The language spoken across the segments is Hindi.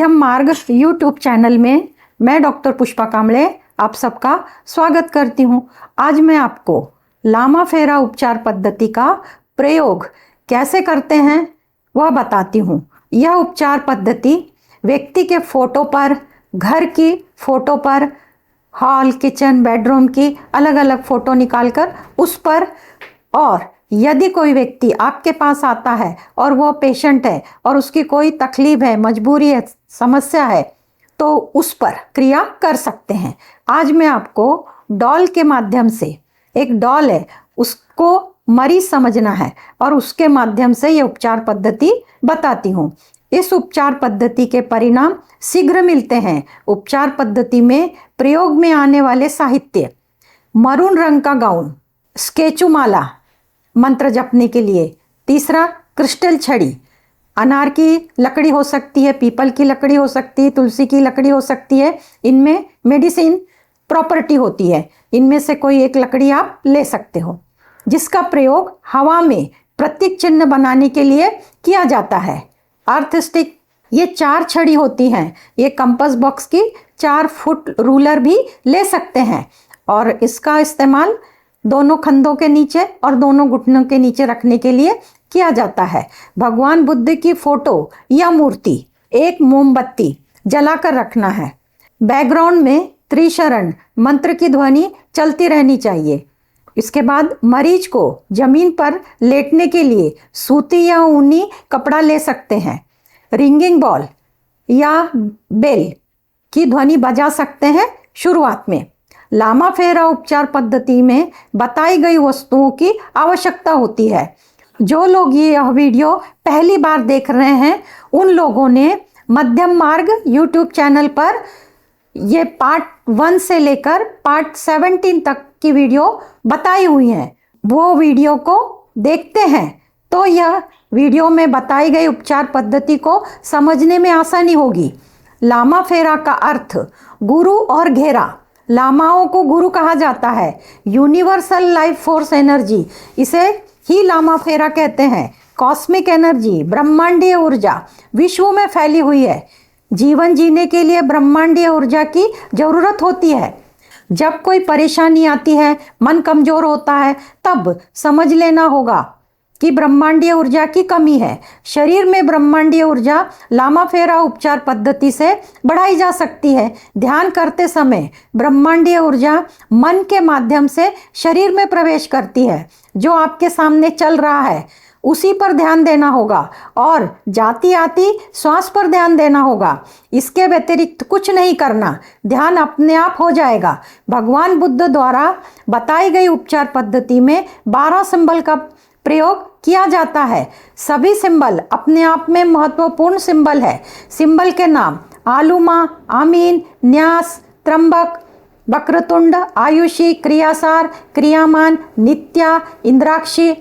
मध्यम मार्ग यूट्यूब चैनल में मैं डॉक्टर पुष्पा कांबळे आप सबका स्वागत करती हूँ। आज मैं आपको लामा फेरा उपचार पद्धति का प्रयोग कैसे करते हैं वह बताती हूँ। यह उपचार पद्धति व्यक्ति के फोटो पर, घर की फोटो पर, हॉल, किचन, बेडरूम की अलग अलग फोटो निकालकर उस पर, और यदि कोई व्यक्ति आपके पास आता है और वो पेशेंट है और उसकी कोई तकलीफ है, मजबूरी है, समस्या है, तो उस पर क्रिया कर सकते हैं। आज मैं आपको डॉल के माध्यम से, एक डॉल है उसको मरीज समझना है और उसके माध्यम से ये उपचार पद्धति बताती हूँ। इस उपचार पद्धति के परिणाम शीघ्र मिलते हैं। उपचार पद्धति में प्रयोग में आने वाले साहित्य: मरून रंग का गाउन, स्केचू माला मंत्र जपने के लिए, तीसरा क्रिस्टल छड़ी, अनार की लकड़ी हो सकती है, पीपल की लकड़ी हो सकती है, तुलसी की लकड़ी हो सकती है। इनमें मेडिसिन प्रॉपर्टी होती है, इनमें से कोई एक लकड़ी आप ले सकते हो, जिसका प्रयोग हवा में प्रतीक चिन्ह बनाने के लिए किया जाता है। अर्थ स्टिक, ये 4 छड़ी होती हैं। ये कंपास बॉक्स की 4 फुट रूलर भी ले सकते हैं और इसका इस्तेमाल दोनों खंधों के नीचे और दोनों घुटनों के नीचे रखने के लिए किया जाता है। भगवान बुद्ध की फोटो या मूर्ति, एक मोमबत्ती जलाकर रखना है। बैकग्राउंड में त्रिशरण मंत्र की ध्वनि चलती रहनी चाहिए। इसके बाद मरीज को जमीन पर लेटने के लिए सूती या ऊनी कपड़ा ले सकते हैं। रिंगिंग बॉल या बेल की ध्वनि बजा सकते हैं शुरुआत में। लामा फेरा उपचार पद्धति में बताई गई वस्तुओं की आवश्यकता होती है। जो लोग यह वीडियो पहली बार देख रहे हैं उन लोगों ने मध्यम मार्ग यूट्यूब चैनल पर ये पार्ट 1 से लेकर पार्ट 17 तक की वीडियो बताई हुई हैं। वो वीडियो को देखते हैं तो यह वीडियो में बताई गई उपचार पद्धति को समझने में आसानी होगी। लामा फेरा का अर्थ गुरु और घेरा। लामाओं को गुरु कहा जाता है। यूनिवर्सल लाइफ फोर्स एनर्जी, इसे ही लामा फेरा कहते हैं। कॉस्मिक एनर्जी, ब्रह्मांडीय ऊर्जा विश्व में फैली हुई है। जीवन जीने के लिए ब्रह्मांडीय ऊर्जा की जरूरत होती है। जब कोई परेशानी आती है, मन कमजोर होता है, तब समझ लेना होगा कि ब्रह्मांडीय ऊर्जा की कमी है। शरीर में ब्रह्मांडीय ऊर्जा लामा फेरा उपचार पद्धति से बढ़ाई जा सकती है। ध्यान करते समय ब्रह्मांडीय ऊर्जा मन के माध्यम से शरीर में प्रवेश करती है। जो आपके सामने चल रहा है उसी पर ध्यान देना होगा और जाती आती श्वास पर ध्यान देना होगा। इसके व्यतिरिक्त कुछ नहीं करना, ध्यान अपने आप हो जाएगा। भगवान बुद्ध द्वारा बताई गई उपचार पद्धति में 12 सिंबल का प्रयोग किया जाता है। सभी सिंबल अपने आप में महत्वपूर्ण सिंबल है। सिंबल के नाम: आलूमा, आमीन, न्यास, त्रंबक, वक्रतुंड, आयुषी, क्रियासार, क्रियामान, नित्या, इंद्राक्षी,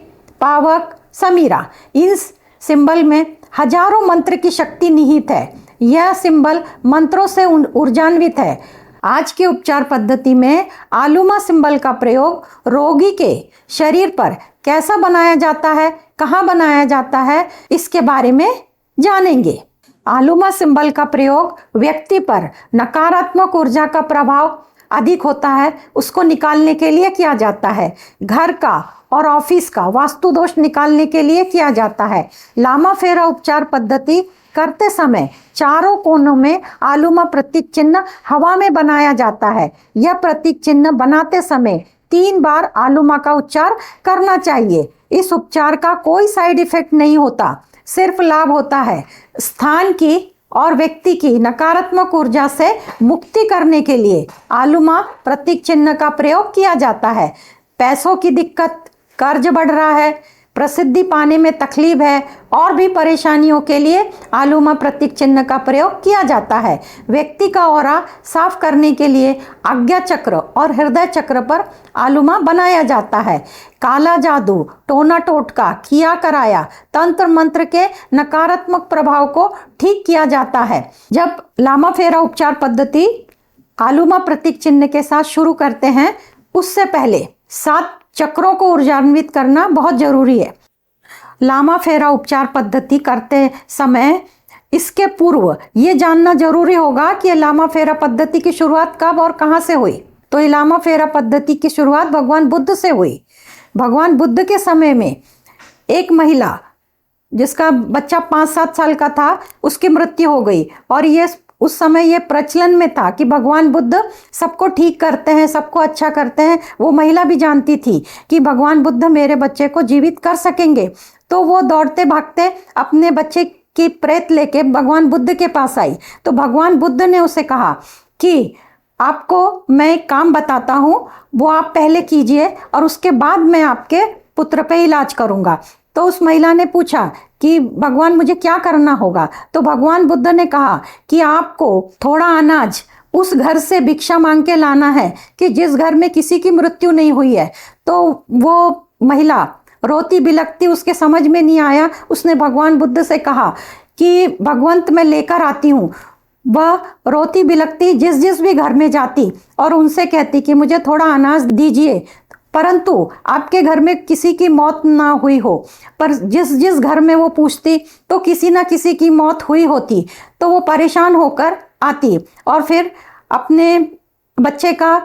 पावक, समीरा। इन सिंबल में हजारों मंत्र की शक्ति निहित है। यह सिंबल मंत्रों से ऊर्जान्वित है। आज की उपचार पद्धति में आलूमा सिंबल का प्रयोग रोगी के शरीर पर कैसा बनाया जाता है, कहाँ बनाया जाता है, इसके बारे में जानेंगे। आलूमा सिंबल का प्रयोग व्यक्ति पर नकारात्मक ऊर्जा का प्रभाव अधिक होता है, उसको निकालने के लिए किया जाता है। घर का और ऑफिस का वास्तु दोष निकालने के लिए किया जाता है। लामा फेरा उपचार पद्धति करते समय चारों कोनों में आलूमा प्रतीक चिन्ह हवा में बनाया जाता है। यह प्रतीक चिन्ह बनाते समय 3 बार आलूमा का उच्चार करना चाहिए। इस उपचार का कोई साइड इफेक्ट नहीं होता, सिर्फ लाभ होता है। स्थान की और व्यक्ति की नकारात्मक ऊर्जा से मुक्ति करने के लिए आलूमा प्रतीक चिन्ह का प्रयोग किया जाता है। पैसों की दिक्कत, कर्ज बढ़ रहा है, प्रसिद्धि पाने में तकलीफ है और भी परेशानियों के लिए आलूमा प्रतीक चिन्ह का प्रयोग किया जाता है। व्यक्ति का ऑरा साफ करने के लिए आज्ञा चक्र और हृदय चक्र पर आलूमा बनाया जाता है। काला जादू, टोना टोटका, किया कराया, तंत्र मंत्र के नकारात्मक प्रभाव को ठीक किया जाता है। जब लामा फेरा उपचार पद्धति आलूमा प्रतीक चिन्ह के साथ शुरू करते हैं, उससे पहले 7 चक्रों को ऊर्जान्वित करना बहुत जरूरी है। लामा फेरा उपचार पद्धति करते समय इसके पूर्व ये जानना जरूरी होगा कि लामा फेरा पद्धति की शुरुआत कब और कहाँ से हुई। तो ये लामा फेरा पद्धति की शुरुआत भगवान बुद्ध से हुई। भगवान बुद्ध के समय में एक महिला जिसका बच्चा 5-7 साल का था, उसकी मृत्यु हो गई। और ये उस समय ये प्रचलन में था कि भगवान बुद्ध सबको ठीक करते हैं, सबको अच्छा करते हैं। वो महिला भी जानती थी कि भगवान बुद्ध मेरे बच्चे को जीवित कर सकेंगे। तो वो दौड़ते भागते अपने बच्चे की प्रेत लेके भगवान बुद्ध के पास आई। तो भगवान बुद्ध ने उसे कहा कि आपको मैं एक काम बताता हूँ, वो आप पहले कीजिए और उसके बाद मैं आपके पुत्र पे इलाज करूँगा। तो उस महिला ने पूछा कि भगवान मुझे क्या करना होगा। तो भगवान बुद्ध ने कहा कि आपको थोड़ा अनाज उस घर से भिक्षा मांग के लाना है कि जिस घर में किसी की मृत्यु नहीं हुई है। तो वो महिला रोती बिलखती, उसके समझ में नहीं आया। उसने भगवान बुद्ध से कहा कि भगवंत मैं लेकर आती हूँ। वह रोती बिलखती जिस जिस भी घर में जाती और उनसे कहती कि मुझे थोड़ा अनाज दीजिए, परंतु आपके घर में किसी की मौत ना हुई हो। पर जिस जिस घर में वो पूछती तो किसी ना किसी की मौत हुई होती। तो वो परेशान होकर आती और फिर अपने बच्चे का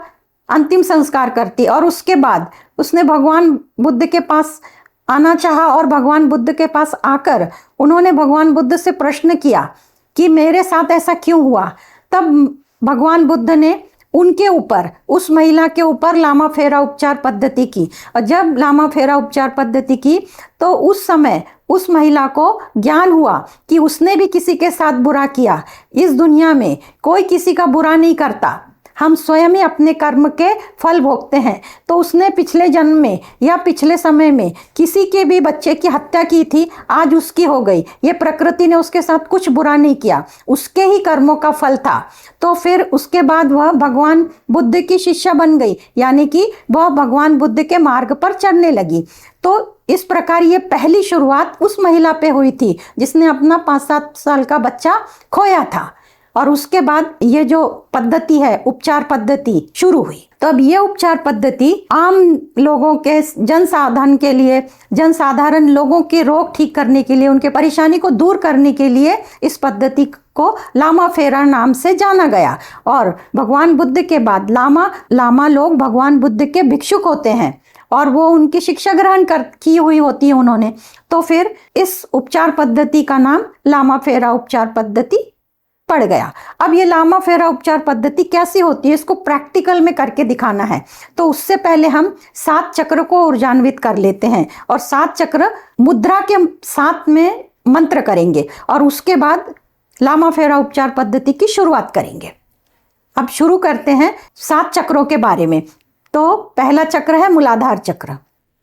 अंतिम संस्कार करती। और उसके बाद उसने भगवान बुद्ध के पास आना चाहा और भगवान बुद्ध के पास आकर उन्होंने भगवान बुद्ध से प्रश्न किया कि मेरे साथ ऐसा क्यों हुआ। तब भगवान बुद्ध ने उनके ऊपर, उस महिला के ऊपर लामा फेरा उपचार पद्धति की। और जब लामा फेरा उपचार पद्धति की तो उस समय उस महिला को ज्ञान हुआ कि उसने भी किसी के साथ बुरा किया। इस दुनिया में कोई किसी का बुरा नहीं करता, हम स्वयं ही अपने कर्म के फल भोगते हैं। तो उसने पिछले जन्म में या पिछले समय में किसी के भी बच्चे की हत्या की थी, आज उसकी हो गई। ये प्रकृति ने उसके साथ कुछ बुरा नहीं किया, उसके ही कर्मों का फल था। तो फिर उसके बाद वह भगवान बुद्ध की शिष्या बन गई, यानी कि वह भगवान बुद्ध के मार्ग पर चलने लगी। तो इस प्रकार ये पहली शुरुआत उस महिला पे हुई थी जिसने अपना 5-7 साल का बच्चा खोया था। और उसके बाद ये जो पद्धति है, उपचार पद्धति शुरू हुई। तो अब ये उपचार पद्धति आम लोगों के, जनसाधारण लोगों के रोग ठीक करने के लिए, उनके परेशानी को दूर करने के लिए इस पद्धति को लामा फेरा नाम से जाना गया। और भगवान बुद्ध के बाद लामा लोग भगवान बुद्ध के भिक्षुक होते हैं और वो उनकी शिक्षा ग्रहण की हुई होती है उन्होंने। तो फिर इस उपचार पद्धति का नाम लामा फेरा उपचार पद्धति पड़ गया। अब ये लामा फेरा उपचार पद्धति कैसी होती है, इसको प्रैक्टिकल में करके दिखाना है। तो उससे पहले हम 7 चक्र को ऊर्जान्वित कर लेते हैं और 7 चक्र मुद्रा के साथ में मंत्र करेंगे और उसके बाद लामा फेरा उपचार पद्धति की शुरुआत करेंगे। अब शुरू करते हैं 7 चक्रों के बारे में। तो पहला चक्र है मूलाधार चक्र।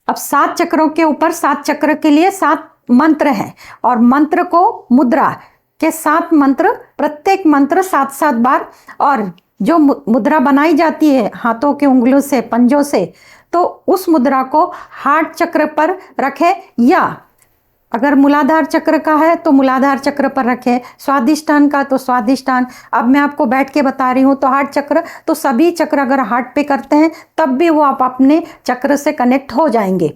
अब 7 चक्रों के ऊपर 7 चक्र के लिए 7 मंत्र हैं और मंत्र को मुद्रा के 7 मंत्र, प्रत्येक मंत्र 7-7 बार। और जो मुद्रा बनाई जाती है हाथों के उंगलियों से, पंजों से, तो उस मुद्रा को हार्ट चक्र पर रखे, या अगर मूलाधार चक्र का है तो मूलाधार चक्र पर रखे, स्वादिष्टान का तो स्वादिष्टान। अब मैं आपको बैठ के बता रही हूँ तो हार्ट चक्र, तो सभी चक्र अगर हार्ट पे करते हैं तब भी वो आप अपने चक्र से कनेक्ट हो जाएंगे,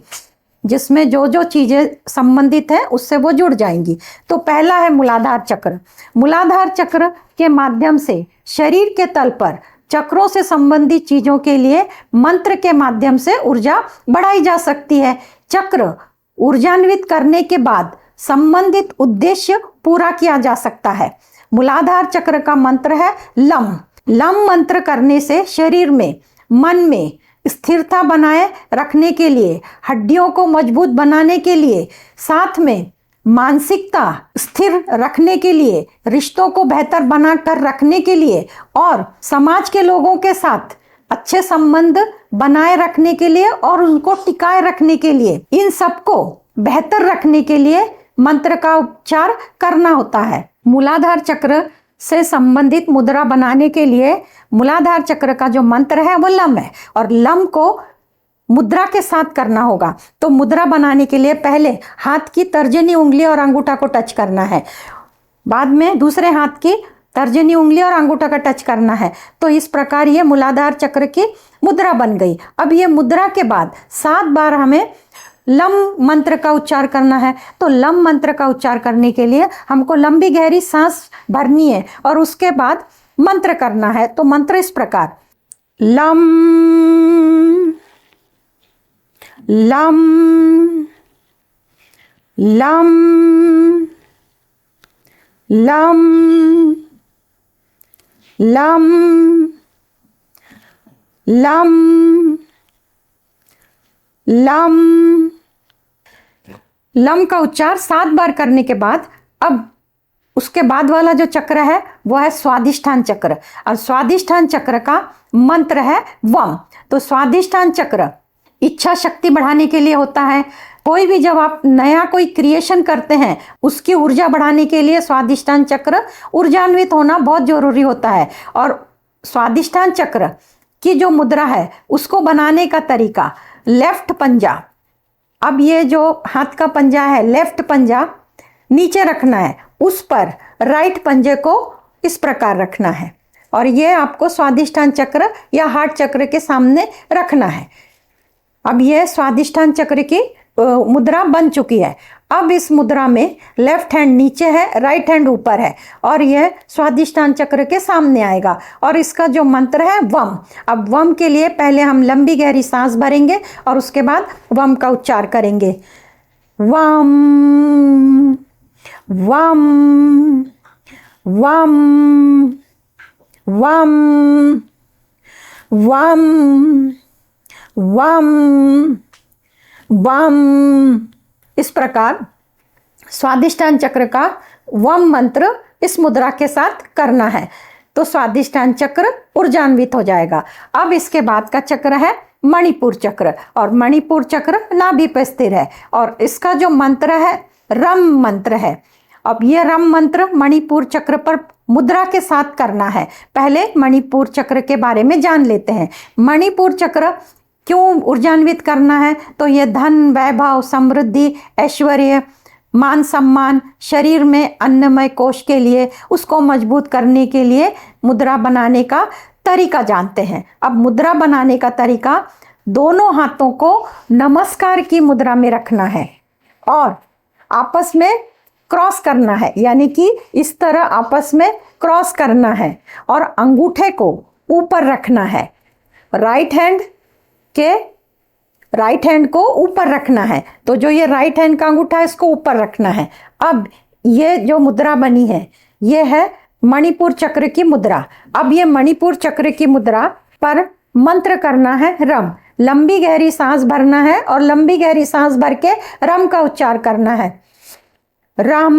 जिसमें जो जो चीज़ें संबंधित हैं उससे वो जुड़ जाएंगी। तो पहला है मूलाधार चक्र। मूलाधार चक्र के माध्यम से शरीर के तल पर चक्रों से संबंधित चीज़ों के लिए मंत्र के माध्यम से ऊर्जा बढ़ाई जा सकती है। चक्र ऊर्जान्वित करने के बाद संबंधित उद्देश्य पूरा किया जा सकता है। मूलाधार चक्र का मंत्र है लम। लम मंत्र करने से शरीर में, मन में स्थिरता बनाए रखने के लिए, हड्डियों को मजबूत बनाने के लिए, साथ में मानसिकता स्थिर रखने के लिए, रिश्तों को बेहतर बनाकर रखने के लिए और समाज के लोगों के साथ अच्छे संबंध बनाए रखने के लिए और उनको टिकाए रखने के लिए, इन सबको बेहतर रखने के लिए मंत्र का उपचार करना होता है। मूलाधार चक्र से संबंधित मुद्रा बनाने के लिए मूलाधार चक्र का जो मंत्र है वो लम है और लम को मुद्रा के साथ करना होगा। तो मुद्रा बनाने के लिए पहले हाथ की तर्जनी उंगली और अंगूठा को टच करना है, बाद में दूसरे हाथ की तर्जनी उंगली और अंगूठा का टच करना है। तो इस प्रकार ये मूलाधार चक्र की मुद्रा बन गई। अब ये मुद्रा के बाद 7 बार हमें लम मंत्र का उच्चार करना है। तो लम मंत्र का उच्चार करने के लिए हमको लंबी गहरी सांस भरनी है और उसके बाद मंत्र करना है। तो मंत्र इस प्रकार, lump lump lump lump lump lump lump. Lump का उच्चार 7 बार करने के बाद अब उसके बाद वाला जो चक्र है वो है स्वादिष्ठान चक्र, और स्वादिष्ठान चक्र का मंत्र है वम। तो स्वादिष्ठान चक्र इच्छा शक्ति बढ़ाने के लिए होता है। कोई भी जब आप नया कोई क्रिएशन करते हैं उसकी ऊर्जा बढ़ाने के लिए स्वादिष्ठान चक्र ऊर्जान्वित होना बहुत जरूरी होता है। और स्वादिष्ठान चक्र की जो मुद्रा है उसको बनाने का तरीका, लेफ्ट पंजा, अब ये जो हाथ का पंजा है लेफ्ट पंजा नीचे रखना है, उस पर राइट पंजे को इस प्रकार रखना है और ये आपको स्वादिष्ठान चक्र या हार्ट चक्र के सामने रखना है। अब ये स्वादिष्ठान चक्र की मुद्रा बन चुकी है। अब इस मुद्रा में लेफ्ट हैंड नीचे है, राइट हैंड ऊपर है और यह स्वादिष्ठान चक्र के सामने आएगा और इसका जो मंत्र है वम। अब वम के लिए पहले हम लंबी गहरी सांस भरेंगे और उसके बाद वम का उच्चार करेंगे। वम वम वम वम वम वम वम। इस प्रकार स्वादिष्ठान चक्र का वम मंत्र इस मुद्रा के साथ करना है तो स्वादिष्ठान चक्र ऊर्जान्वित हो जाएगा। अब इसके बाद का चक्र है मणिपुर चक्र और मणिपुर चक्र नाभि पे स्थिर है और इसका जो मंत्र है रम मंत्र है। अब यह रम मंत्र मणिपुर चक्र पर मुद्रा के साथ करना है। पहले मणिपुर चक्र के बारे में जान लेते हैं। मणिपुर चक्र क्यों ऊर्जान्वित करना है? तो यह धन, वैभव, समृद्धि, ऐश्वर्य, मान सम्मान, शरीर में अन्नमय कोश के लिए उसको मजबूत करने के लिए मुद्रा बनाने का तरीका जानते हैं। अब मुद्रा बनाने का तरीका, दोनों हाथों को नमस्कार की मुद्रा में रखना है और आपस में क्रॉस करना है, यानी कि इस तरह आपस में क्रॉस करना है और अंगूठे को ऊपर रखना है। राइट हैंड को ऊपर रखना है। तो जो ये राइट हैंड का अंगूठा है इसको ऊपर रखना है। अब ये जो मुद्रा बनी है ये है मणिपुर चक्र की मुद्रा। अब ये मणिपुर चक्र की मुद्रा पर मंत्र करना है रम। लंबी गहरी सांस भरना है और लंबी गहरी सांस भर के रम का उच्चार करना है। रम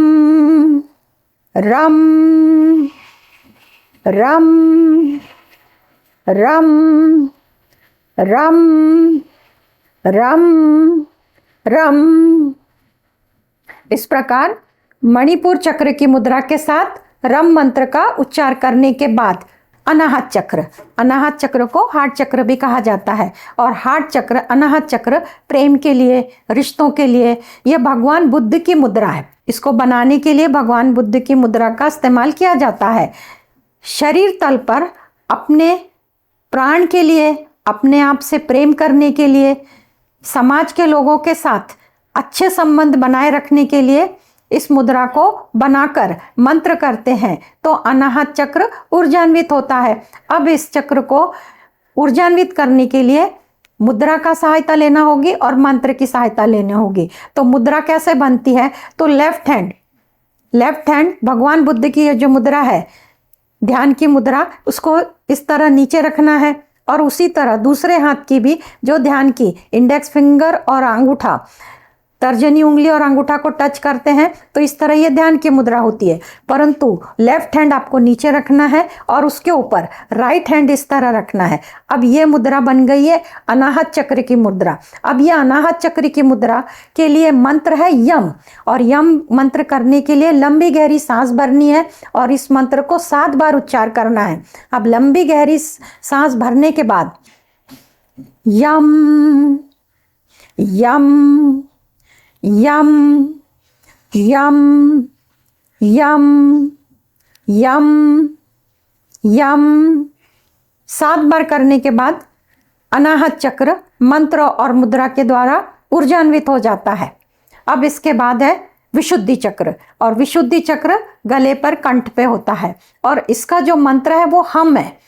रम रम रम रम रम रम। इस प्रकार मणिपुर चक्र की मुद्रा के साथ रम मंत्र का उच्चार करने के बाद अनाहत चक्र, अनाहत चक्र को हार्ट चक्र भी कहा जाता है और हार्ट चक्र, अनाहत चक्र प्रेम के लिए, रिश्तों के लिए, यह भगवान बुद्ध की मुद्रा है। इसको बनाने के लिए भगवान बुद्ध की मुद्रा का इस्तेमाल किया जाता है। शरीर तल पर अपने प्राण के लिए, अपने आप से प्रेम करने के लिए, समाज के लोगों के साथ अच्छे संबंध बनाए रखने के लिए इस मुद्रा को बनाकर मंत्र करते हैं तो अनाहत चक्र ऊर्जान्वित होता है। अब इस चक्र को ऊर्जान्वित करने के लिए मुद्रा का सहायता लेना होगी और मंत्र की सहायता लेनी होगी। तो मुद्रा कैसे बनती है? तो लेफ्ट हैंड भगवान बुद्ध की ये जो मुद्रा है, ध्यान की मुद्रा, उसको इस तरह नीचे रखना है और उसी तरह दूसरे हाथ की भी जो ध्यान की इंडेक्स फिंगर और अंगूठा, तर्जनी उंगली और अंगूठा को टच करते हैं तो इस तरह ये ध्यान की मुद्रा होती है। परंतु लेफ्ट हैंड आपको नीचे रखना है और उसके ऊपर राइट हैंड इस तरह रखना है। अब ये मुद्रा बन गई है अनाहत चक्र की मुद्रा। अब ये अनाहत चक्र की मुद्रा के लिए मंत्र है यम और यम मंत्र करने के लिए लंबी गहरी सांस भरनी है और इस मंत्र को 7 बार उच्चार करना है। अब लंबी गहरी सांस भरने के बाद यम यम यम यम यम यम यम 7 बार करने के बाद अनाहत चक्र मंत्र और मुद्रा के द्वारा ऊर्जान्वित हो जाता है। अब इसके बाद है विशुद्धि चक्र, और विशुद्धि चक्र गले पर कंठ पे होता है, और इसका जो मंत्र है वो हम है,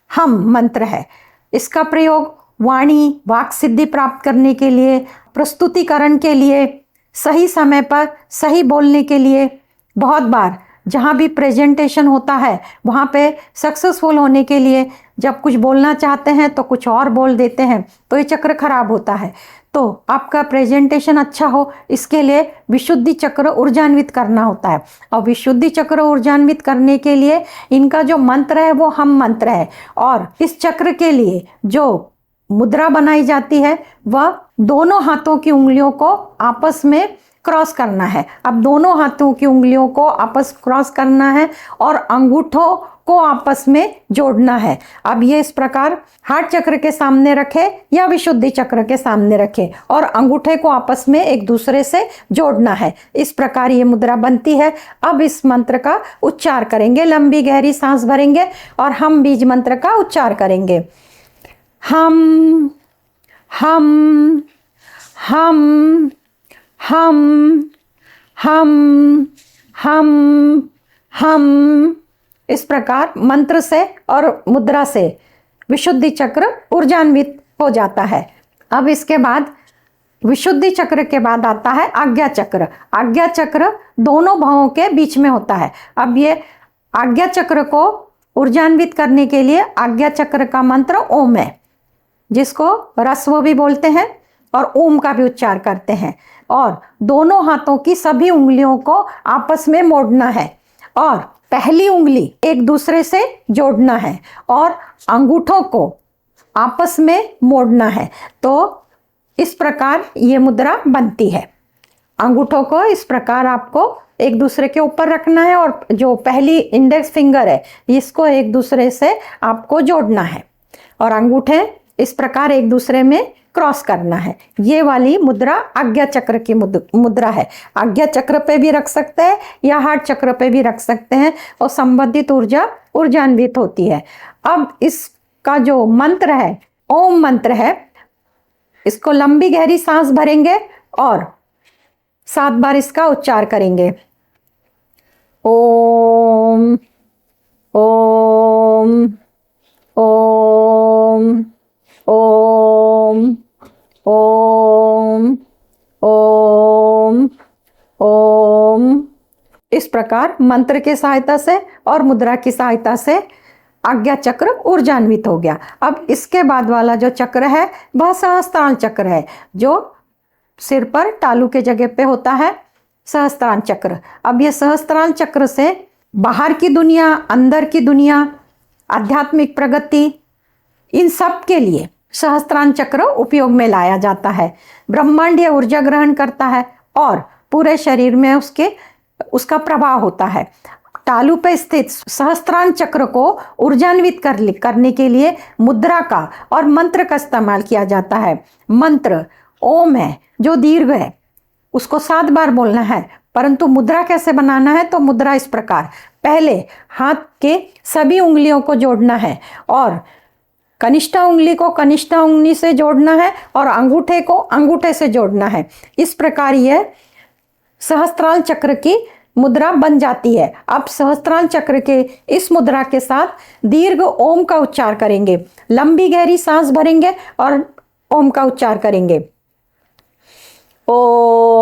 हम मंत्र है। इसका प्रयोग वाणी वाक सिद्धि प्राप्त करने के लिए, प्रस्तुतिकरण के लिए, सही समय पर सही बोलने के लिए, बहुत बार जहाँ भी प्रेजेंटेशन होता है वहाँ पे सक्सेसफुल होने के लिए, जब कुछ बोलना चाहते हैं तो कुछ और बोल देते हैं तो ये चक्र खराब होता है। तो आपका प्रेजेंटेशन अच्छा हो इसके लिए विशुद्धि चक्र ऊर्जान्वित करना होता है, और विशुद्धि चक्र ऊर्जान्वित करने के लिए इनका जो मंत्र है वो हम मंत्र है। और इस चक्र के लिए जो मुद्रा बनाई जाती है वह दोनों हाथों की उंगलियों को आपस में क्रॉस करना है। अब दोनों हाथों की उंगलियों को आपस क्रॉस करना है और अंगूठों को आपस में जोड़ना है। अब ये इस प्रकार हार्ट चक्र के सामने रखे या विशुद्धि चक्र के सामने रखे और अंगूठे को आपस में एक दूसरे से जोड़ना है। इस प्रकार ये मुद्रा बनती है। अब इस मंत्र का उच्चार करेंगे, लंबी गहरी सांस भरेंगे और हम बीज मंत्र का उच्चार करेंगे। हम हम हम हम हम हम हम इस प्रकार मंत्र से और मुद्रा से विशुद्धि चक्र ऊर्जान्वित हो जाता है। अब इसके बाद विशुद्धि चक्र के बाद आता है आज्ञा चक्र। आज्ञा चक्र दोनों भावों के बीच में होता है। अब ये आज्ञा चक्र को ऊर्जान्वित करने के लिए आज्ञा चक्र का मंत्र ओम है, जिसको रस्व भी बोलते हैं और ओम का भी उच्चार करते हैं। और दोनों हाथों की सभी उंगलियों को आपस में मोड़ना है और पहली उंगली एक दूसरे से जोड़ना है और अंगूठों को आपस में मोड़ना है। तो इस प्रकार ये मुद्रा बनती है। अंगूठों को इस प्रकार आपको एक दूसरे के ऊपर रखना है और जो पहली इंडेक्स फिंगर है इसको एक दूसरे से आपको जोड़ना है और अंगूठे इस प्रकार एक दूसरे में क्रॉस करना है। ये वाली मुद्रा आज्ञा चक्र की मुद्रा है। आज्ञा चक्र पे भी रख सकते हैं या हार्ट चक्र पे भी रख सकते हैं और संबंधित ऊर्जा ऊर्जान्वित होती है। अब इसका जो मंत्र है ओम मंत्र है, इसको लंबी गहरी सांस भरेंगे और 7 बार इसका उच्चार करेंगे। ओम ओम ओम ओम ओम ओम ओम। इस प्रकार मंत्र की सहायता से और मुद्रा की सहायता से आज्ञा चक्र ऊर्जान्वित हो गया। अब इसके बाद वाला जो चक्र है वह सहस्त्रांश चक्र है, जो सिर पर तालू के जगह पे होता है, सहस्त्रांश चक्र। अब ये सहस्त्रांश चक्र से बाहर की दुनिया, अंदर की दुनिया, आध्यात्मिक प्रगति, इन सब के लिए सहस्त्रांश चक्र उपयोग में लाया जाता है। ब्रह्मांडीय ऊर्जा ग्रहण करता है और पूरे शरीर में उसका प्रभाव होता है। तालू पे स्थित सहस्त्रांश चक्र को ऊर्जान्वित करने के लिए मुद्रा का और मंत्र का इस्तेमाल किया जाता है। मंत्र ओम है जो दीर्घ है, उसको 7 बार बोलना है। परंतु मुद्रा कैसे बनाना है, तो मुद्रा इस प्रकार, पहले हाथ के सभी उंगलियों को जोड़ना है और कनिष्ठा उंगली को कनिष्ठा उंगली से जोड़ना है और अंगूठे को अंगूठे से जोड़ना है। इस प्रकार यह सहस्त्रांश चक्र की मुद्रा बन जाती है। अब सहस्त्रांश चक्र के इस मुद्रा के साथ दीर्घ ओम का उच्चार करेंगे, लंबी गहरी सांस भरेंगे और ओम का उच्चार करेंगे। ओ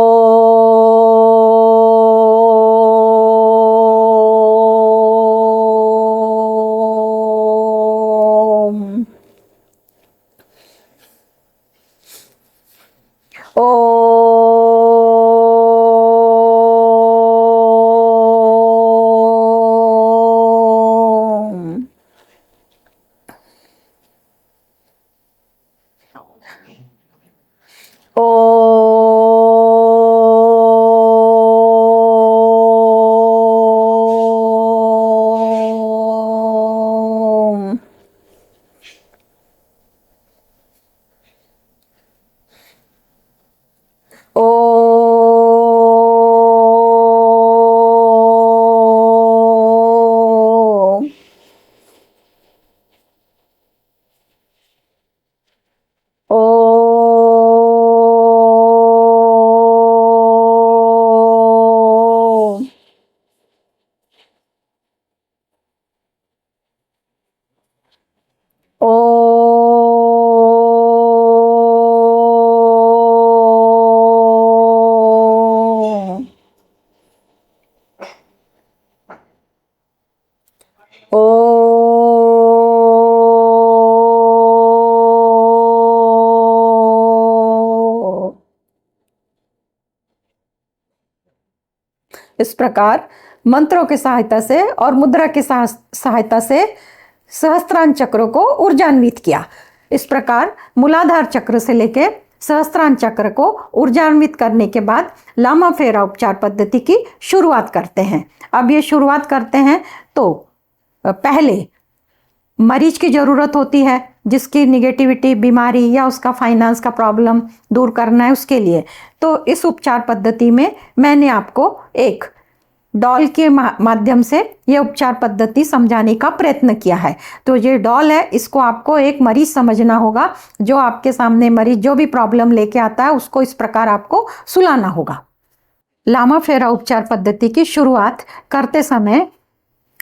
इस प्रकार मंत्रों की सहायता से और मुद्रा की सहायता से सहस्त्रांश चक्रों को ऊर्जान्वित किया। इस प्रकार मूलाधार चक्र से लेके सहस्त्रांश चक्र को ऊर्जान्वित करने के बाद लामा फेरा उपचार पद्धति की शुरुआत करते हैं। अब ये शुरुआत करते हैं तो पहले मरीज की ज़रूरत होती है, जिसकी निगेटिविटी, बीमारी या उसका फाइनेंस का प्रॉब्लम दूर करना है उसके लिए। तो इस उपचार पद्धति में मैंने आपको एक डॉल के माध्यम से ये उपचार पद्धति समझाने का प्रयत्न किया है। तो ये डॉल है, इसको आपको एक मरीज समझना होगा। जो आपके सामने मरीज जो भी प्रॉब्लम लेके आता है उसको इस प्रकार आपको सुलाना होगा। लामा फेरा उपचार पद्धति की शुरुआत करते समय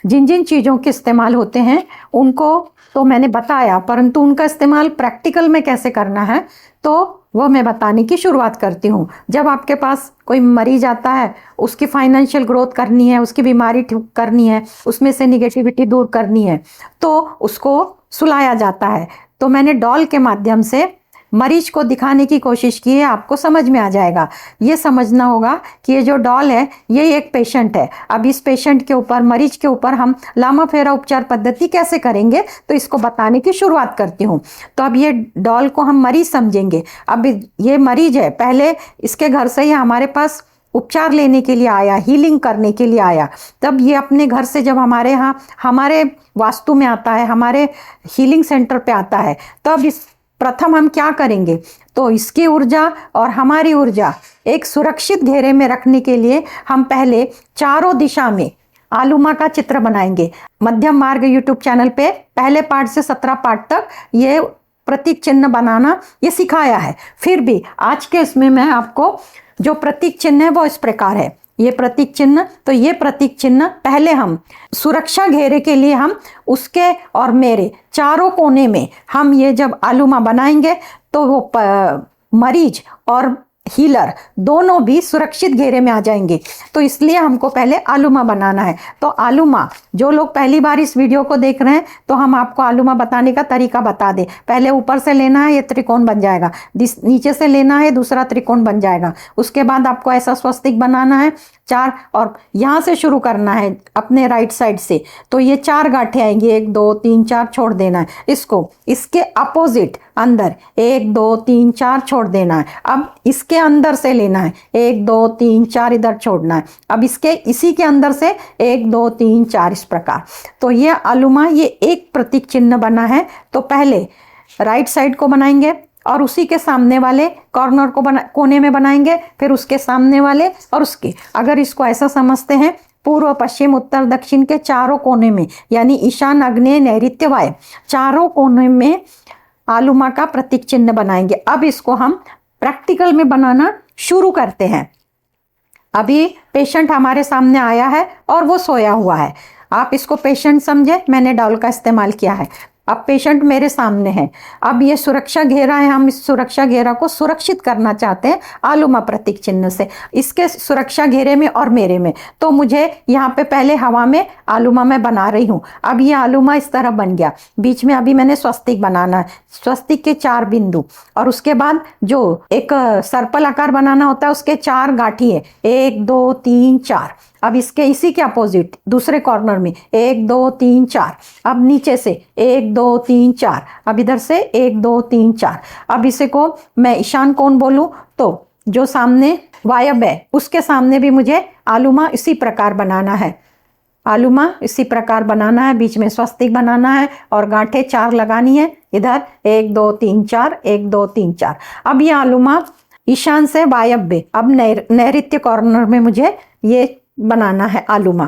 जिन जिन चीज़ों के इस्तेमाल होते हैं उनको तो मैंने बताया, परंतु उनका इस्तेमाल प्रैक्टिकल में कैसे करना है तो वो मैं बताने की शुरुआत करती हूँ। जब आपके पास कोई मरीज आता है, उसकी फाइनेंशियल ग्रोथ करनी है, उसकी बीमारी ठीक करनी है, उसमें से निगेटिविटी दूर करनी है, तो उसको सुलाया जाता है। तो मैंने डॉल के माध्यम से मरीज को दिखाने की कोशिश की है, आपको समझ में आ जाएगा। ये समझना होगा कि ये जो डॉल है ये एक पेशेंट है। अब इस पेशेंट के ऊपर, मरीज के ऊपर हम लामा फेरा उपचार पद्धति कैसे करेंगे तो इसको बताने की शुरुआत करती हूँ। तो अब ये डॉल को हम मरीज समझेंगे। अब ये मरीज है, पहले इसके घर से ही हमारे पास उपचार लेने के लिए आया, हीलिंग करने के लिए आया। तब ये अपने घर से जब हमारे यहाँ, हमारे वास्तु में आता है, हमारे हीलिंग सेंटर पे आता है, तब इस प्रथम हम क्या करेंगे तो इसकी ऊर्जा और हमारी ऊर्जा एक सुरक्षित घेरे में रखने के लिए हम पहले चारों दिशा में आलूमा का चित्र बनाएंगे। मध्यम मार्ग यूट्यूब चैनल पे पहले पार्ट से 17 पार्ट तक ये प्रतीक चिन्ह बनाना ये सिखाया है। फिर भी आज के इसमें मैं आपको जो प्रतीक चिन्ह है वो इस प्रकार है। ये प्रतीक चिन्ह, तो ये प्रतीक चिन्ह पहले हम सुरक्षा घेरे के लिए हम उसके और मेरे चारों कोने में हम ये जब आलूमा बनाएंगे तो वो मरीज और हीलर दोनों भी सुरक्षित घेरे में आ जाएंगे। तो इसलिए हमको पहले आलूमा बनाना है। तो आलूमा, जो लोग पहली बार इस वीडियो को देख रहे हैं तो हम आपको आलूमा बताने का तरीका बता दें। पहले ऊपर से लेना है, ये त्रिकोण बन जाएगा। नीचे से लेना है, दूसरा त्रिकोण बन जाएगा। उसके बाद आपको ऐसा स्वस्तिक बनाना है 4, और यहाँ से शुरू करना है अपने राइट साइड से। तो ये 4 गांठें आएंगी, 1 2 3 4 छोड़ देना है इसको। इसके अपोजिट अंदर 1 2 3 4 छोड़ देना है। अब इसके अंदर से लेना है 1 2 3 4 इधर छोड़ना है। अब इसके इसी के अंदर से 1 2 3 4 इस प्रकार। तो ये आलूमा, ये एक प्रतीक चिन्ह बना है। तो पहले राइट साइड को बनाएंगे और उसी के सामने वाले कॉर्नर को कोने में बनाएंगे, फिर उसके सामने वाले और उसके, अगर इसको ऐसा समझते हैं पूर्व पश्चिम उत्तर दक्षिण के चारों कोने में, यानी ईशान आग्नेय नैऋत्य वायव्य चारों कोने में आलूमा का प्रतीक चिन्ह बनाएंगे। अब इसको हम प्रैक्टिकल में बनाना शुरू करते हैं। अभी पेशेंट हमारे सामने आया है और वो सोया हुआ है। आप इसको पेशेंट समझे, मैंने डॉल का इस्तेमाल किया है। अब पेशेंट मेरे सामने है। अब ये सुरक्षा घेरा है, हम इस सुरक्षा घेरा को सुरक्षित करना चाहते हैं आलूमा प्रतीक चिन्ह से, इसके सुरक्षा घेरे में और मेरे में। तो मुझे यहाँ पे पहले हवा में आलूमा मैं बना रही हूँ। अब ये आलूमा इस तरह बन गया। बीच में अभी मैंने स्वस्तिक बनाना है, स्वस्तिक के 4 बिंदु, और उसके बाद जो एक सर्पल आकार बनाना होता है उसके 4 गांठी है, 1 2 3 4। अब इसके इसी के अपोजिट दूसरे कॉर्नर में 1 2 3 4। अब नीचे से 1 2 3 4। अब इधर से 1 2 3 4। अब इसे को मैं ईशान कोण बोलूं तो जो सामने वायव्य है उसके सामने भी मुझे आलूमा इसी प्रकार बनाना है। आलूमा इसी प्रकार बनाना है, बीच में स्वस्तिक बनाना है और गांठें 4 लगानी है। इधर 1 2 3 4, 1 2 3 4। अब ये आलूमा ईशान से वायव्य, अब नैऋत्य कॉर्नर में मुझे ये बनाना है आलूमा।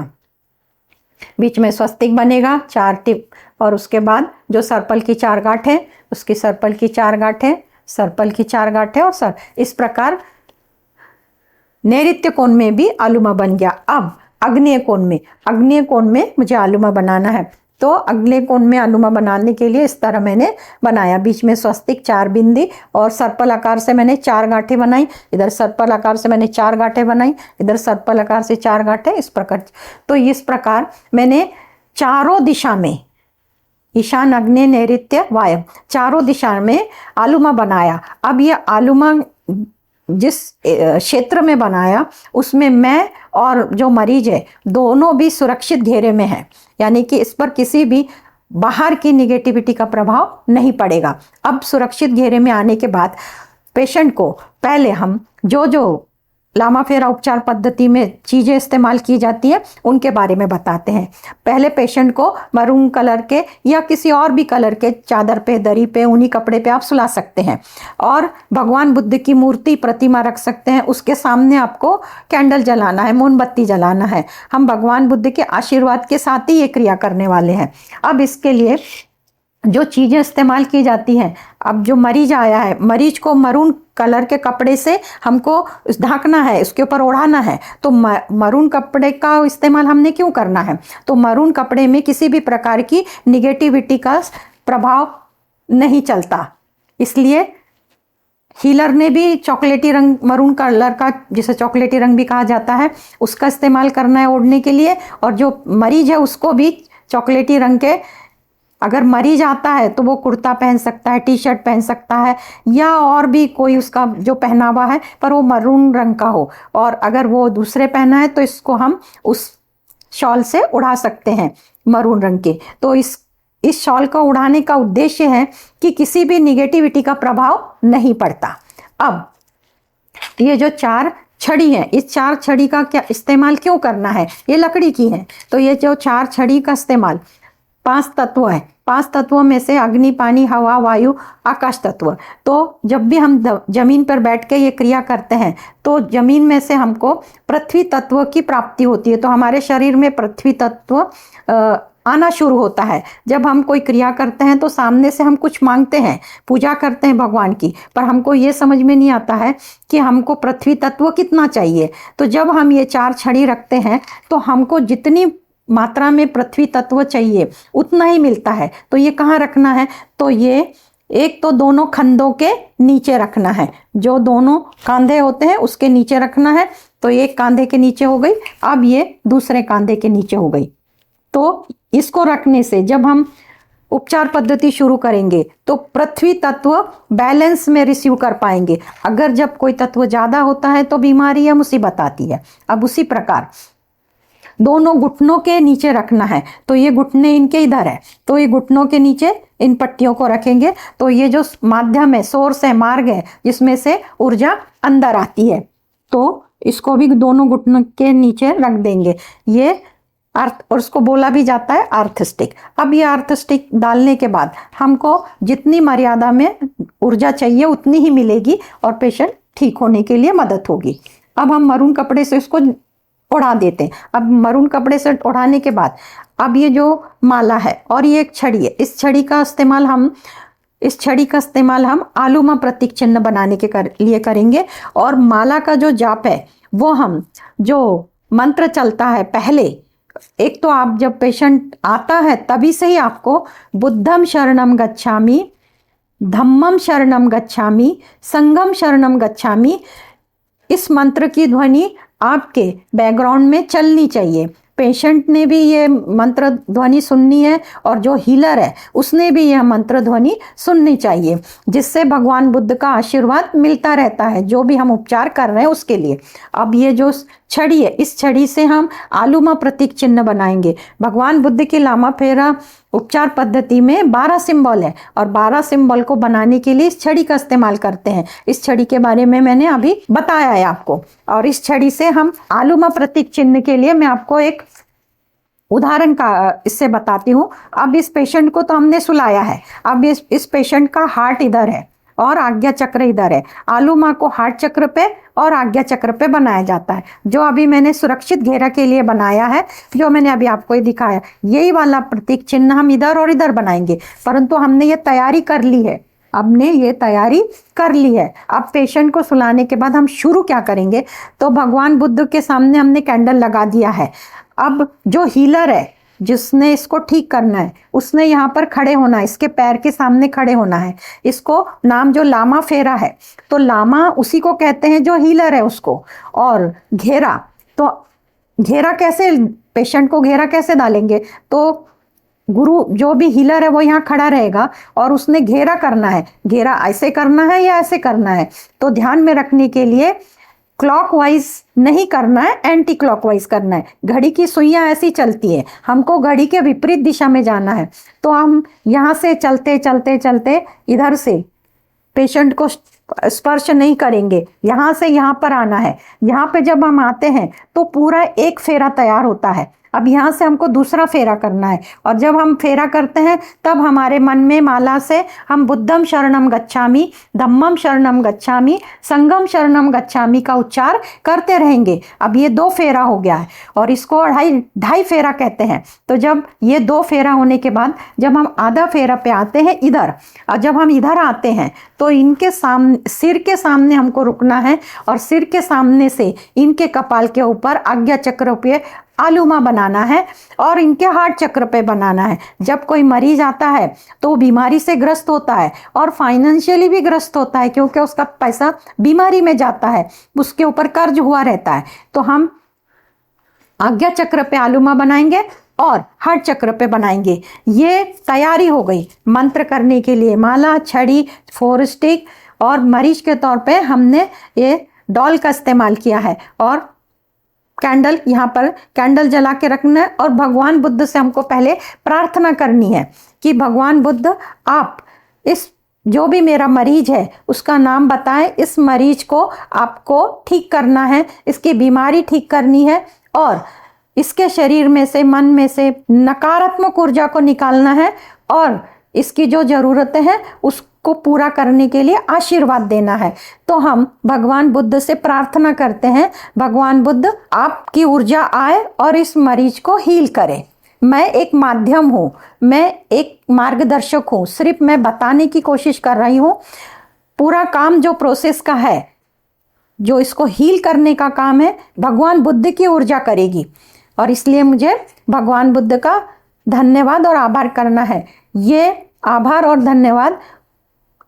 बीच में स्वस्तिक बनेगा 4 टिप, और उसके बाद जो सर्पल की 4 गांठें, उसकी सर्पल की 4 गांठें, सर्पल की 4 गांठें और इस प्रकार नैऋत्य कोण में भी आलूमा बन गया। अब आग्नेय कोण में मुझे आलूमा बनाना है। तो अगले कोण में आलूमा बनाने के लिए इस तरह मैंने बनाया। बीच में स्वस्तिक 4 बिंदी और सर्पल आकार से मैंने 4 गांठें बनाई। इधर सर्पल आकार से मैंने 4 गांठें बनाई, इधर सर्पल आकार से 4 गांठें, इस प्रकार। तो इस प्रकार मैंने चारों दिशा में, ईशान आग्नेय नैऋत्य वायव्य चारों दिशा में आलूमा बनाया। अब ये आलूमा जिस क्षेत्र में बनाया उसमें मैं और जो मरीज है दोनों भी सुरक्षित घेरे में है, यानी कि इस पर किसी भी बाहर की निगेटिविटी का प्रभाव नहीं पड़ेगा। अब सुरक्षित घेरे में आने के बाद पेशेंट को पहले हम जो लामाफेरा उपचार पद्धति में चीज़ें इस्तेमाल की जाती हैं उनके बारे में बताते हैं। पहले पेशेंट को मरून कलर के या किसी और भी कलर के चादर पे, दरी पे, ऊनी कपड़े पे आप सुला सकते हैं और भगवान बुद्ध की मूर्ति, प्रतिमा रख सकते हैं। उसके सामने आपको कैंडल जलाना है, मोमबत्ती जलाना है। हम भगवान बुद्ध के आशीर्वाद के साथ ही ये क्रिया करने वाले हैं। अब इसके लिए जो चीज़ें इस्तेमाल की जाती हैं, अब जो मरीज आया है, मरीज को मरून कलर के कपड़े से हमको ढकना है, उसके ऊपर ओढ़ाना है। तो मरून कपड़े का इस्तेमाल हमने क्यों करना है? तो मरून कपड़े में किसी भी प्रकार की निगेटिविटी का प्रभाव नहीं चलता, इसलिए हीलर ने भी चॉकलेटी रंग, मरून कलर का, जिसे चॉकलेटी रंग भी कहा जाता है, उसका इस्तेमाल करना है ओढ़ने के लिए। और जो मरीज है उसको भी चॉकलेटी रंग के, अगर मरीज आता है तो वो कुर्ता पहन सकता है, टी शर्ट पहन सकता है या और भी कोई उसका जो पहनावा है पर वो मरून रंग का हो। और अगर वो दूसरे पहना है तो इसको हम उस शॉल से उड़ा सकते हैं मरून रंग के। तो इस शॉल को उड़ाने का उद्देश्य है कि किसी भी निगेटिविटी का प्रभाव नहीं पड़ता। अब ये जो 4 छड़ी है, इस 4 छड़ी का क्या इस्तेमाल क्यों करना है? ये लकड़ी की है, तो ये जो 4 छड़ी का इस्तेमाल 5 तत्व है। 5 तत्वों में से अग्नि, पानी, हवा, वायु, आकाश तत्व। तो जब भी हम जमीन पर बैठ के ये क्रिया करते हैं तो जमीन में से हमको पृथ्वी तत्व की प्राप्ति होती है। तो हमारे शरीर में पृथ्वी तत्व आना शुरू होता है। जब हम कोई क्रिया करते हैं तो सामने से हम कुछ मांगते हैं, पूजा करते हैं भगवान की, पर हमको ये समझ में नहीं आता है कि हमको पृथ्वी तत्व कितना चाहिए। तो जब हम ये 4 छड़ी रखते हैं तो हमको जितनी मात्रा में पृथ्वी तत्व चाहिए उतना ही मिलता है। तो ये कहाँ रखना है? तो ये एक तो दोनों कंधों के नीचे रखना है, जो दोनों कंधे होते हैं उसके नीचे रखना है। तो एक कंधे के नीचे हो गई, अब ये दूसरे कंधे के नीचे हो गई। तो इसको रखने से जब हम उपचार पद्धति शुरू करेंगे तो पृथ्वी तत्व बैलेंस में रिसीव कर पाएंगे। अगर जब कोई तत्व ज़्यादा होता है तो बीमारी या मुसीबत आती है। अब उसी प्रकार दोनों घुटनों के नीचे रखना है। तो ये घुटने इनके इधर है, तो ये घुटनों के नीचे इन पट्टियों को रखेंगे। तो ये जो माध्यम है, सोर्स है, मार्ग है जिसमें से ऊर्जा अंदर आती है, तो इसको भी दोनों घुटनों के नीचे रख देंगे। ये अर्थ, और उसको बोला भी जाता है अर्थ स्टिक। अब ये अर्थ स्टिक डालने के बाद हमको जितनी मर्यादा में ऊर्जा चाहिए उतनी ही मिलेगी और पेशेंट ठीक होने के लिए मदद होगी। अब हम मरून कपड़े से इसको उड़ा देते हैं। अब मरून कपड़े से उड़ाने के बाद अब ये जो माला है और ये एक छड़ी है, इस छड़ी का इस्तेमाल हम आलूमा प्रतीक चिन्ह बनाने के लिए करेंगे। और माला का जो जाप है वो हम जो मंत्र चलता है पहले, एक तो आप जब पेशेंट आता है तभी से ही आपको बुद्धम शरणम गच्छामि, धम्मम शरणम गच्छामि, संघम शरणम गच्छामि, इस मंत्र की ध्वनि आपके बैकग्राउंड में चलनी चाहिए। पेशेंट ने भी ये मंत्र ध्वनि सुननी है और जो हीलर है उसने भी यह मंत्र ध्वनि सुननी चाहिए, जिससे भगवान बुद्ध का आशीर्वाद मिलता रहता है जो भी हम उपचार कर रहे हैं उसके लिए। अब ये जो छड़ी है, इस छड़ी से हम आलूमा प्रतीक चिन्ह बनाएंगे। भगवान बुद्ध की लामा फेरा उपचार पद्धति में 12 सिंबल है और 12 सिंबल को बनाने के लिए इस छड़ी का इस्तेमाल करते हैं। इस छड़ी के बारे में मैंने अभी बताया है आपको। और इस छड़ी से हम आलूमा प्रतीक चिन्ह के लिए मैं आपको एक उदाहरण का इससे बताती हूँ। अब इस पेशेंट को तो हमने सुलाया है, अब इस पेशेंट का हार्ट इधर है और आज्ञा चक्र इधर है। आलूमा को हार्ट चक्र पे और आज्ञा चक्र पे बनाया जाता है, जो अभी मैंने सुरक्षित घेरा के लिए बनाया है, जो मैंने अभी आपको ये दिखाया। यही वाला प्रतीक चिन्ह हम इधर और इधर बनाएंगे, परंतु हमने ये तैयारी कर ली है। अब पेशेंट को सुलाने के बाद हम शुरू क्या करेंगे, तो भगवान बुद्ध के सामने हमने कैंडल लगा दिया है। अब जो हीलर है जिसने इसको ठीक करना है उसने यहाँ पर खड़े होना है, इसके पैर के सामने खड़े होना है। इसको नाम जो लामा फेरा है, तो लामा उसी को कहते हैं जो हीलर है उसको। और घेरा, तो घेरा कैसे, पेशेंट को घेरा कैसे डालेंगे, तो गुरु जो भी हीलर है वो यहाँ खड़ा रहेगा और उसने घेरा करना है, घेरा ऐसे करना है या ऐसे करना है। तो ध्यान में रखने के लिए क्लॉकवाइज नहीं करना है, एंटी क्लॉकवाइज करना है। घड़ी की सुइयां ऐसी चलती है, हमको घड़ी के विपरीत दिशा में जाना है। तो हम यहाँ से चलते चलते चलते इधर से पेशेंट को स्पर्श नहीं करेंगे, यहाँ से यहाँ पर आना है। यहाँ पे जब हम आते हैं तो पूरा एक फेरा तैयार होता है। अब यहाँ से हमको दूसरा फेरा करना है, और जब हम फेरा करते हैं तब हमारे मन में माला से हम बुद्धम शरणम गच्छामि, धम्मम शरणम गच्छामि, संघम शरणम गच्छामि का उच्चार करते रहेंगे। अब ये 2 फेरा हो गया है और इसको ढाई फेरा कहते हैं। तो जब ये 2 फेरा होने के बाद जब हम आधा फेरा पे आते हैं इधर, और जब हम इधर आते हैं तो इनके सामने, सिर के सामने हमको रुकना है, और सिर के सामने से इनके कपाल के ऊपर आज्ञा चक्र पे आलूमा बनाना है और इनके हार्ट चक्र पे बनाना है। जब कोई मरीज आता है तो बीमारी से ग्रस्त होता है और फाइनेंशियली भी ग्रस्त होता है, क्योंकि उसका पैसा बीमारी में जाता है, उसके ऊपर कर्ज हुआ रहता है। तो हम आज्ञा चक्र पे आलूमा बनाएंगे और हार्ट चक्र पे बनाएंगे। ये तैयारी हो गई मंत्र करने के लिए। माला, छड़ी, 4 स्टिक और मरीज के तौर पे हमने ये डॉल का इस्तेमाल किया है, और कैंडल, यहाँ पर कैंडल जला के रखना है। और भगवान बुद्ध से हमको पहले प्रार्थना करनी है कि भगवान बुद्ध आप इस जो भी मेरा मरीज है उसका नाम बताएं, इस मरीज को आपको ठीक करना है, इसकी बीमारी ठीक करनी है, और इसके शरीर में से, मन में से नकारात्मक ऊर्जा को निकालना है, और इसकी जो ज़रूरतें हैं उसको पूरा करने के लिए आशीर्वाद देना है। तो हम भगवान बुद्ध से प्रार्थना करते हैं, भगवान बुद्ध आपकी ऊर्जा आए और इस मरीज को हील करे। मैं एक माध्यम हूँ, मैं एक मार्गदर्शक हूँ, सिर्फ मैं बताने की कोशिश कर रही हूँ। पूरा काम जो प्रोसेस का है, जो इसको हील करने का काम है, भगवान बुद्ध की ऊर्जा करेगी। और इसलिए मुझे भगवान बुद्ध का धन्यवाद और आभार करना है। ये आभार और धन्यवाद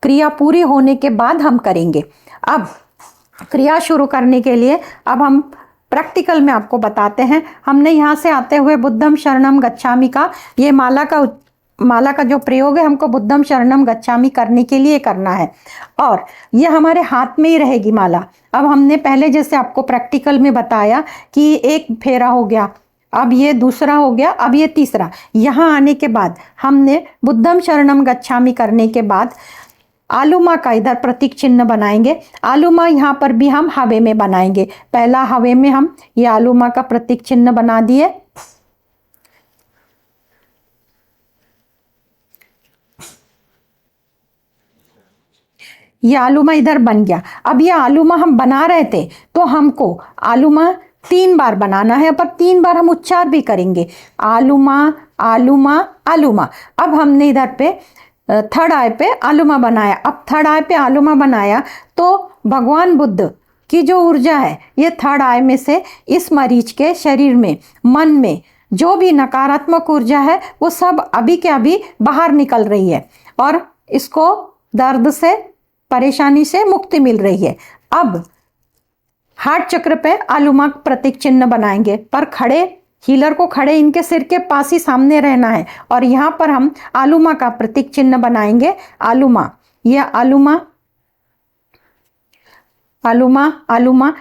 क्रिया पूरी होने के बाद हम करेंगे। अब क्रिया शुरू करने के लिए अब हम प्रैक्टिकल में आपको बताते हैं। हमने यहाँ से आते हुए बुद्धम शरणम गच्छामि का, ये माला का जो प्रयोग है हमको बुद्धम शरणम गच्छामि करने के लिए करना है, और ये हमारे हाथ में ही रहेगी माला। अब हमने पहले जैसे आपको प्रैक्टिकल में बताया कि एक फेरा हो गया, अब ये दूसरा हो गया, अब ये तीसरा। यहाँ आने के बाद हमने बुद्धम शरणम गच्छामि करने के बाद आलूमा का इधर प्रतीक चिन्ह बनाएंगे। आलूमा यहाँ पर भी हम हवे में बनाएंगे। पहला हवे में हम ये आलूमा का प्रतीक चिन्ह बना दिए। ये आलूमा इधर बन गया। अब ये आलूमा हम बना रहे थे तो हमको आलूमा 3 बार बनाना है, पर 3 बार हम उच्चार भी करेंगे, आलूमा आलूमा आलूमा। अब हमने इधर पे थर्ड आई पे आलूमा बनाया। अब थर्ड आई पे आलूमा बनाया तो भगवान बुद्ध की जो ऊर्जा है ये थर्ड आई में से इस मरीज के शरीर में, मन में जो भी नकारात्मक ऊर्जा है वो सब अभी के अभी बाहर निकल रही है, और इसको दर्द से, परेशानी से मुक्ति मिल रही है। अब हार्ट चक्र पे आलूमा प्रतीक चिन्ह बनाएंगे, पर खड़े, हीलर को खड़े इनके सिर के पास ही सामने रहना है, और यहाँ पर हम आलूमा का प्रतीक चिन्ह बनाएंगे। आलूमा, ये आलूमा आलूमा आलूमा।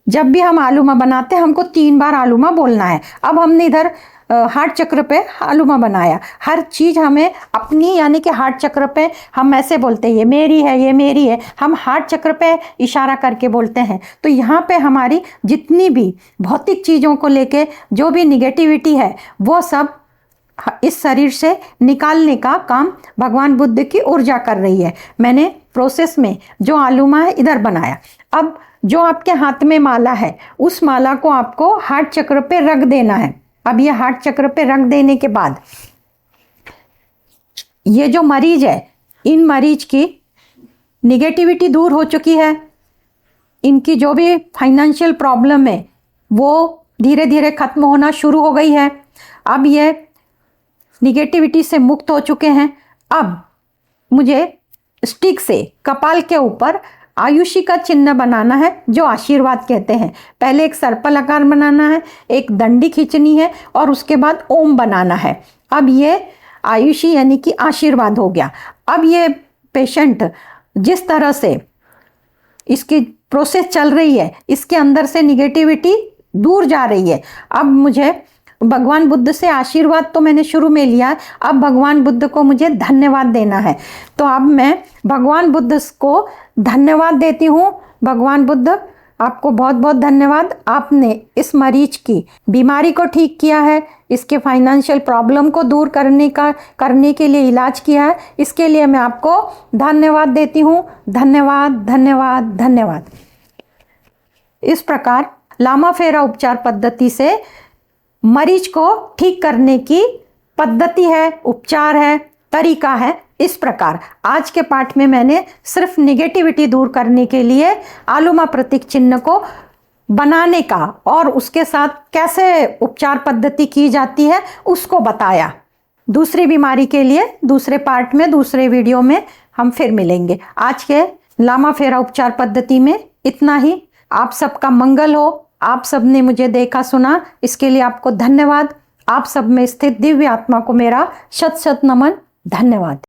जब भी हम आलूमा बनाते हैं हमको 3 बार आलूमा बोलना है। अब हमने इधर हार्ट चक्र पे आलूमा बनाया। हर चीज़ हमें अपनी, यानी कि हार्ट चक्र पे हम ऐसे बोलते हैं ये मेरी है, ये मेरी है, हम हार्ट चक्र पे इशारा करके बोलते हैं। तो यहाँ पे हमारी जितनी भी भौतिक चीज़ों को लेके जो भी निगेटिविटी है वो सब इस शरीर से निकालने का काम भगवान बुद्ध की ऊर्जा कर रही है। मैंने प्रोसेस में जो आलूमा है इधर बनाया। अब जो आपके हाथ में माला है उस माला को आपको हार्ट चक्र पे रख देना है। अब ये हार्ट चक्र पे रख देने के बाद ये जो मरीज है, इन मरीज की निगेटिविटी दूर हो चुकी है, इनकी जो भी फाइनेंशियल प्रॉब्लम है वो धीरे धीरे खत्म होना शुरू हो गई है। अब ये निगेटिविटी से मुक्त हो चुके हैं। अब मुझे स्टिक से कपाल के ऊपर आयुषी का चिन्ह बनाना है जो आशीर्वाद कहते हैं। पहले एक सर्पल आकार बनाना है, एक डंडी खींचनी है और उसके बाद ओम बनाना है। अब ये आयुषी यानी कि आशीर्वाद हो गया। अब ये पेशेंट जिस तरह से इसकी प्रोसेस चल रही है, इसके अंदर से निगेटिविटी दूर जा रही है। अब मुझे भगवान बुद्ध से आशीर्वाद तो मैंने शुरू में लिया, अब भगवान बुद्ध को मुझे धन्यवाद देना है। तो अब मैं भगवान बुद्ध को धन्यवाद देती हूँ। भगवान बुद्ध, आपको बहुत बहुत धन्यवाद। आपने इस मरीज की बीमारी को ठीक किया है, इसके फाइनेंशियल प्रॉब्लम को दूर करने के लिए इलाज किया है। इसके लिए मैं आपको धन्यवाद देती हूँ। धन्यवाद, धन्यवाद, धन्यवाद। इस प्रकार लामा फेरा उपचार पद्धति से मरीज को ठीक करने की पद्धति है, उपचार है, तरीका है। इस प्रकार आज के पाठ में मैंने सिर्फ निगेटिविटी दूर करने के लिए आलुमा प्रतीक चिन्ह को बनाने का और उसके साथ कैसे उपचार पद्धति की जाती है उसको बताया। दूसरी बीमारी के लिए दूसरे पार्ट में, दूसरे वीडियो में हम फिर मिलेंगे। आज के लामा फेरा उपचार पद्धति में इतना ही। आप सबका मंगल हो। आप सब ने मुझे देखा सुना, इसके लिए आपको धन्यवाद। आप सब में स्थित दिव्य आत्मा को मेरा शत शत नमन। धन्यवाद।